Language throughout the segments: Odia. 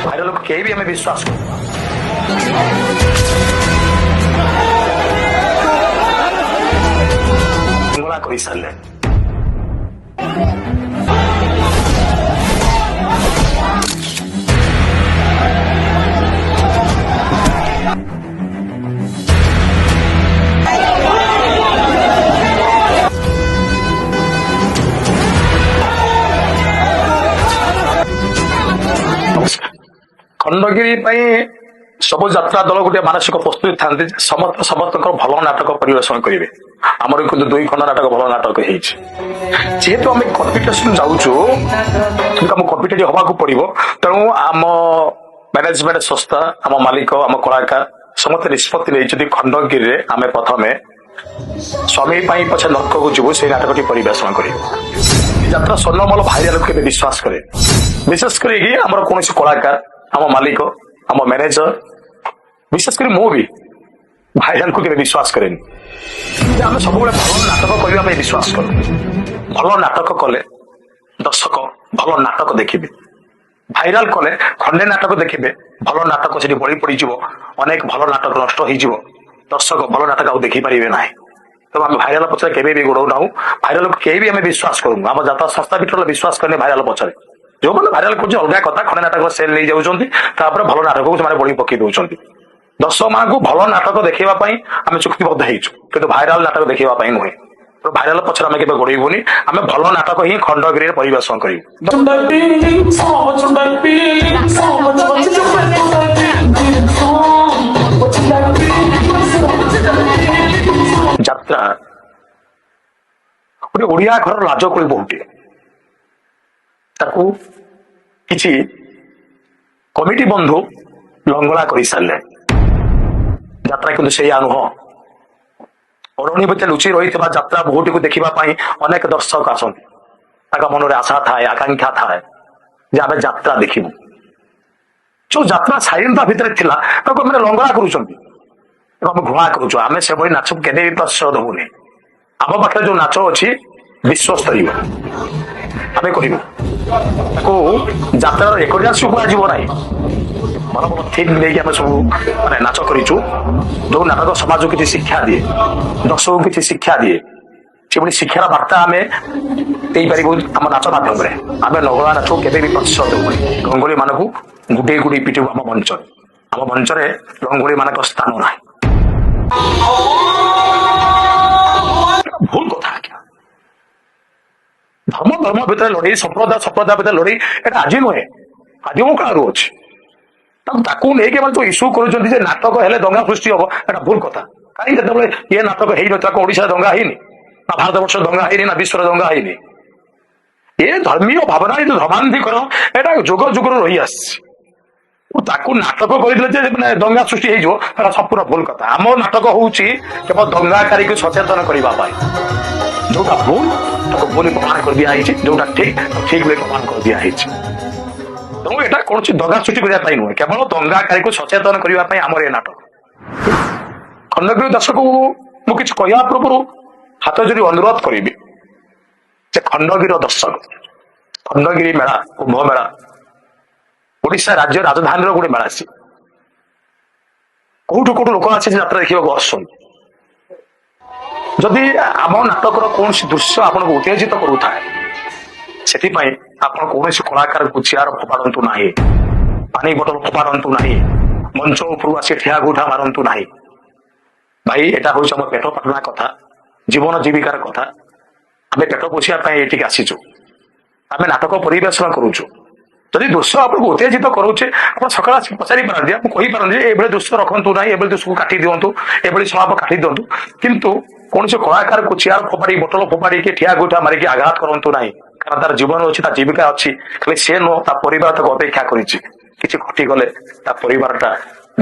ଭାଇର ଲୋକ କେହି ବି ଆମେ ବିଶ୍ୱାସ କରୁ କରିସାରିଲେ ଖଣ୍ଡଗିରି ପାଇଁ ସବୁ ଯାତ୍ରା ଦଳ ଗୋଟେ ମାନସିକ ପ୍ରସ୍ତୁତି ଥାନ୍ତି ସମସ୍ତଙ୍କର ଭଲ ନାଟକ ପରିବେଷଣ କରିବେ। ଆମର କିନ୍ତୁ 2 ଖଣ୍ଡ ନାଟକ ଭଲ ନାଟକ ହେଇଛି। ଯେହେତୁ ଆମେ କମ୍ପିଟିସନ ଯାଉଛୁ ଆମକୁ କମ୍ପିଟେଟିଭ ହବାକୁ ପଡିବ, ତେଣୁ ଆମ ମ୍ୟାନେଜମେଣ୍ଟ ସଂସ୍ଥା, ଆମ ମାଲିକ, ଆମ କଳାକାର ସମସ୍ତେ ନିଷ୍ପତ୍ତି ନେଇଛନ୍ତି ଖଣ୍ଡଗିରିରେ ଆମେ ପ୍ରଥମେ ସ୍ୱାମୀ ପାଇଁ ପଛେ ନର୍କକୁ ଯିବୁ ସେଇ ନାଟକଟି ପରିବେଷଣ କରିବୁ। ଯାତ୍ରା ସ୍ୱର୍ଣ୍ଣମଲ ଭାଇରାଲ କେବେ ବିଶ୍ୱାସ କରେ, ବିଶେଷ କରିକି ଆମର କୌଣସି କଳାକାର, ଆମ ମାଲିକ, ଆମ ମ୍ୟାନେଜର, ବିଶେଷ କରି ମୁଁ ବି ଭାଇରାଲକୁ କେବେ ବିଶ୍ୱାସ କରେନି। ଆମେ ସବୁବେଳେ ଭଲ ନାଟକ କରିବା ପାଇଁ ବିଶ୍ୱାସ କରୁ। ଭଲ ନାଟକ କଲେ ଦର୍ଶକ ଭଲ ନାଟକ ଦେଖିବେ। ଭାଇରାଲ କଲେ ଖଣ୍ଡେ ନାଟକ ଦେଖିବେ, ଭଲ ନାଟକ ସେଠି ବଳି ପଡିଯିବ, ଅନେକ ଭଲ ନାଟକ ନଷ୍ଟ ହେଇଯିବ, ଦର୍ଶକ ଭଲ ନାଟକ ଆଉ ଦେଖିପାରିବେ ନାହିଁ। ତେଣୁ ଆମେ ଭାଇରାଲ ପଛରେ କେବେ ବି ଗୋଡଉ ନାହୁଁ। ଭାଇରାଲକୁ କେହି ବି ଆମେ ବିଶ୍ୱାସ କରୁନୁ। ଆମ ଯାତ୍ରା ସଂସ୍ଥା ବି ବିଶ୍ୱାସ କରେନି ଭାଇରାଲ ପଛରେ। ଯୋଉମାନେ ଭାଇରାଲ କରୁଛି ଅଲଗା କଥା, ଖଣ୍ଡେ ନାଟକ ସେଲ୍ ନେଇଯାଉଛନ୍ତି, ତାପରେ ଭଲ ନାଟକକୁ ସେମାନେ ବଳି ପକେଇ ଦଉଛନ୍ତି। ଦର୍ଶକ ମାନଙ୍କୁ ଭଲ ନାଟକ ଦେଖିବା ପାଇଁ ଆମେ ଚୁକ୍ତିବଦ୍ଧ ହେଇଛୁ, କିନ୍ତୁ ଭାଇରାଲ ନାଟକ ଦେଖିବା ପାଇଁ ନୁହେଁ। ଭାଇରାଲ ପଛରେ ଆମେ କେବେ ଗୋଡେଇବୁନି। ଆମେ ଭଲ ନାଟକ ହିଁ ଖଣ୍ଡଗିରିରେ ପରିବେଷଣ କରିବୁ। ଯାତ୍ରା ଗୋଟେ ଓଡିଆ ଘରର ଲାଜକୋଳି ବୋହୂଟିଏ। ତାକୁ କିଛି କମିଟି ବନ୍ଧୁ ଲଙ୍ଗଳା କରିସାରିଲେ। ଯାତ୍ରା କିନ୍ତୁ ସେଇଆ ନୁହଁ। ଅରଣ୍ୟ ଭିତରେ ଲୁଚି ରହିଥିବା ଯାତ୍ରା ବୋହୂଟିକୁ ଦେଖିବା ପାଇଁ ଅନେକ ଦର୍ଶକ ଆସନ୍ତି। ତାଙ୍କ ମନରେ ଆଶା ଥାଏ, ଆକାଂକ୍ଷା ଥାଏ ଯେ ଆମେ ଯାତ୍ରା ଦେଖିବୁ। ଯୋଉ ଯାତ୍ରା ସାଇଲେନ୍ତା ଭିତରେ ଥିଲା ତାକୁ ଆମେ ଲଙ୍ଗଳା କରୁଛନ୍ତି, ଆମେ ଘୋଳା କରୁଛୁ। ଆମେ ସେଭଳି ନାଚକୁ କେବେ ବି ପ୍ରଶ୍ରୟ ଦବୁନି। ଆମ ପାଖରେ ଯୋଉ ନାଚ ଅଛି ବିଶ୍ୱସ୍ତରୀୟ ଆମେ କରିବୁ। ତାକୁ ଯାତ୍ରାର ରେକର୍ଡିଆନ୍ସ କୁହାଯିବ ନାହିଁ। ଭଲ ଭଲ ଥିମ୍ ନେଇକି ଆମେ ସବୁ ନାଚ କରିଛୁ। ଯୋଉ ନାଟକ ସମାଜକୁ କିଛି ଶିକ୍ଷା ଦିଏ, ଦର୍ଶକଙ୍କୁ କିଛି ଶିକ୍ଷା ଦିଏ, ସେଭଳି ଶିକ୍ଷାର ବାର୍ତ୍ତା ଆମେ ଦେଇପାରିବୁ ଆମ ନାଚ ମାଧ୍ୟମରେ। ଆମେ ଲଙ୍ଗଳା ନାଚକୁ କେବେ ବି ପ୍ରଶ୍ରୟ ଦେବୁନି। ଗଙ୍ଗୁଳି ମାନଙ୍କୁ ଗୁଡେଇ ଗୁଡେଇ ପିଟିବୁ ଆମ ମଞ୍ଚରେ। ଆମ ମଞ୍ଚରେ ଲଙ୍ଗୁଳି ମାନଙ୍କ ସ୍ଥାନ ନାହିଁ। ଭୁଲ କଥା ଆଜ୍ଞା। ଧର୍ମ ଭିତରେ ଲଢେଇ, ସମ୍ପ୍ରଦାୟ ଭିତରେ ଲଢେଇ ଏଟା ଆଜି ନୁହେଁ, ଆଦିମ କାଳରୁ ଅଛି। ତାକୁ ନେଇକି ମାନେ ଯୋଉ ଇସ୍ୟୁ କରୁଛନ୍ତି ଯେ ନାଟକ ହେଲେ ଦଙ୍ଗା ସୃଷ୍ଟି ହବ, ଏଟା ଭୁଲ କଥା। କାହିଁକି ଯେତେବେଳେ ଇଏ ନାଟକ ହେଇନଥିଲା, ଓଡିଶାରେ ଦଙ୍ଗା ହେଇନି, ନା ଭାରତ ବର୍ଷରେ ଦଙ୍ଗା ହେଇନି, ନା ବିଶ୍ୱରେ ଦଙ୍ଗା ହେଇନି। ଏ ଧର୍ମୀୟ ଭାବନା, ଏ ଯୋଉ ଧର୍ମାନ୍ଧିକରଣ ଏଟା ଯୁଗ ଯୁଗରୁ ରହି ଆସିଛି। ତାକୁ ନାଟକ କରିଦେଲେ ଯେ ମାନେ ଦଙ୍ଗା ସୃଷ୍ଟି ହେଇଯିବ, ସେଟା ସମ୍ପୂର୍ଣ୍ଣ ଭୁଲ କଥା। ଆମ ନାଟକ ହଉଛି କେବଳ ଦଙ୍ଗାକାରୀକୁ ସଚେତନ କରିବା ପାଇଁ। ଯୋଉଟା ଭୁଲ ତାକୁ ଭୁଲ ପ୍ରମାଣ କରିଦିଆଯାଇଛି, ଯୋଉଟା ଠିକ ଠିକ ବୋଲି ପ୍ରମାଣ କରିଦିଆଯାଇଛି। ତେଣୁ ଏଟା କୌଣସି ଦଙ୍ଗା ସୃଷ୍ଟି କରିବା ପାଇଁ ନୁହେଁ, କେବଳ ଦଙ୍ଗାକାରୀକୁ ସଚେତନ କରିବା ପାଇଁ ଆମର ଏ ନାଟକ। ଖଣ୍ଡଗିରି ଦର୍ଶକକୁ ମୁଁ କିଛି କହିବା ପୂର୍ବରୁ ହାତ ଯୋଡ଼ି ଅନୁରୋଧ କରିବି ଯେ ଖଣ୍ଡଗିରିର ଦର୍ଶକ, ଖଣ୍ଡଗିରି ମେଳା, କୁମ୍ଭ ମେଳା ଓଡିଶା ରାଜ୍ୟ ରାଜଧାନୀର ଗୋଟେ ମେଳା। ଅଛି କୋଉଠୁ କୋଉଠୁ ଲୋକ ଆସି ଯାତ୍ରା ଦେଖିବାକୁ ଆସୁଛନ୍ତି। ଯଦି ଆମ ନାଟକର କୌଣସି ଦୃଶ୍ୟ ଆପଣଙ୍କୁ ଉତ୍ତେଜିତ କରୁଥାଏ, ସେଥିପାଇଁ ଆପଣ କୌଣସି କଳାକାରକୁ ଚେୟାର ଫୋପାଡନ୍ତୁ ନାହିଁ, ପାଣି ବୋତଲ ଫୋପାଡନ୍ତୁ ନାହିଁ, ମଞ୍ଚ ଉପରୁ ଆସି ଠିଆ ଗୁଠା ମାରନ୍ତୁ ନାହିଁ। ଭାଇ ଏଟା ହଉଛି ଆମ ପେଟ ପାଟଣା କଥା, ଜୀବନ ଜୀବିକାର କଥା। ଆମେ ପେଟ ପୋଷିବା ପାଇଁ ଏଠିକି ଆସିଛୁ। ଆମେ ନାଟକ ପରିବେଷଣ କରୁଛୁ। ଯଦି ଦୃଶ୍ୟ ଆପଣଙ୍କୁ ଉତ୍ତେଜିତ କରୁଛେ, ଆପଣ ସକାଳେ ଆସି ପଚାରି ପାରନ୍ତି, ମୁଁ କହିପାରନ୍ତି ଯେ ଏଭଳି ଦୃଶ୍ୟ ରଖନ୍ତୁ ନାହିଁ, ଏଭଳି ଦୃଶ୍ୟକୁ କାଟି ଦିଅନ୍ତୁ, ଏଭଳି ସଳାପ କାଟି ଦିଅନ୍ତୁ। କିନ୍ତୁ କୌଣସି କଳାକାରକୁ ଚେୟାର ଫୋପାଡ଼ି, ବୋତଲ ଫୋପାଡ଼ିକି, ଠିଆ ଗୋଇଠା ମାରିକି ଆଘାତ କରନ୍ତୁ ନାହିଁ। କାରଣ ତାର ଜୀବନ ଅଛି, ତା ଜୀବିକା ଅଛି। ଖାଲି ସେ ନୁହଁ, ତା ପରିବାର ତାକୁ ଅପେକ୍ଷା କରିଛି। କିଛି ଘଟିଗଲେ ତା ପରିବାରଟା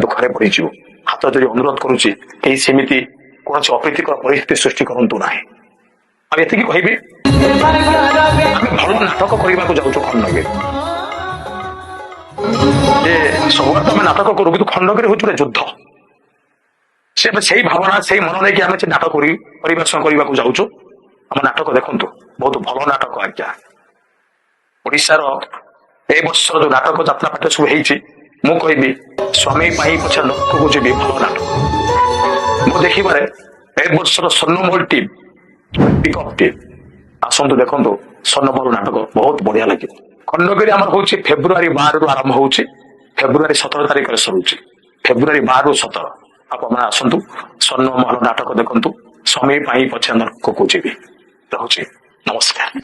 ଦୁଃଖରେ ପଡିଯିବ। ହାତ ଯୋଡ଼ି ଅନୁରୋଧ କରୁଛି, କେହି ସେମିତି କୌଣସି ଅପ୍ରୀତିକର ପରିସ୍ଥିତି ସୃଷ୍ଟି କରନ୍ତୁ ନାହିଁ। ଆଉ ଏତିକି କହିବି, ଆମେ ଭଲ ନାଟକ କରିବାକୁ ଯାଉଛୁ ଖଣ୍ଡଗିରି। ଯେ ସବୁବେଳେ ତ ଆମେ ନାଟକ କରୁ, କିନ୍ତୁ ଖଣ୍ଡଗିରି ହଉଛି ଗୋଟେ ଯୁଦ୍ଧ। ସେଇ ଭାବନା, ସେଇ ମନ ନେଇକି ଆମେ ସେ ନାଟକ ପରିବେଷଣ କରିବାକୁ ଯାଉଛୁ। ଆମ ନାଟକ ଦେଖନ୍ତୁ, ବହୁତ ଭଲ ନାଟକ ଆଜ୍ଞା। ଓଡିଶାର ଏ ବର୍ଷର ଯୋଉ ନାଟକ ଯାତ୍ରା ପାଠ ସବୁ ହେଇଛି, ମୁଁ କହିବି ସ୍ୱାମୀ ପାଇଁ ପଛେ ନରକକୁ ଯିବି ଭଲ ନାଟକ। ମୁଁ ଦେଖିବାରେ ଏ ବର୍ଷର ସ୍ୱର୍ଣ୍ଣମହଲ ଟିମ୍, ପିକଅପ୍ ଟିମ୍, ଆସନ୍ତୁ ଦେଖନ୍ତୁ ସ୍ୱର୍ଣ୍ଣମହଲ ନାଟକ, ବହୁତ ବଢିଆ ଲାଗିବ। ଖଣ୍ଡଗିରି ଆମର ହଉଛି ଫେବୃଆରୀ 12 ରୁ ଆରମ୍ଭ ହଉଛି, ଫେବୃଆରୀ 17 ତାରିଖରେ ସରୁଛି। ଫେବୃଆରୀ 12 ରୁ 17 ଆପଣମାନେ ଆସନ୍ତୁ, ସ୍ୱର୍ଣ୍ଣମହଲ ନାଟକ ଦେଖନ୍ତୁ। ସ୍ୱାମୀ ପାଇଁ ପଛେ ନରକକୁ ଯିବି। ରହୁଛି, ନମସ୍କାର।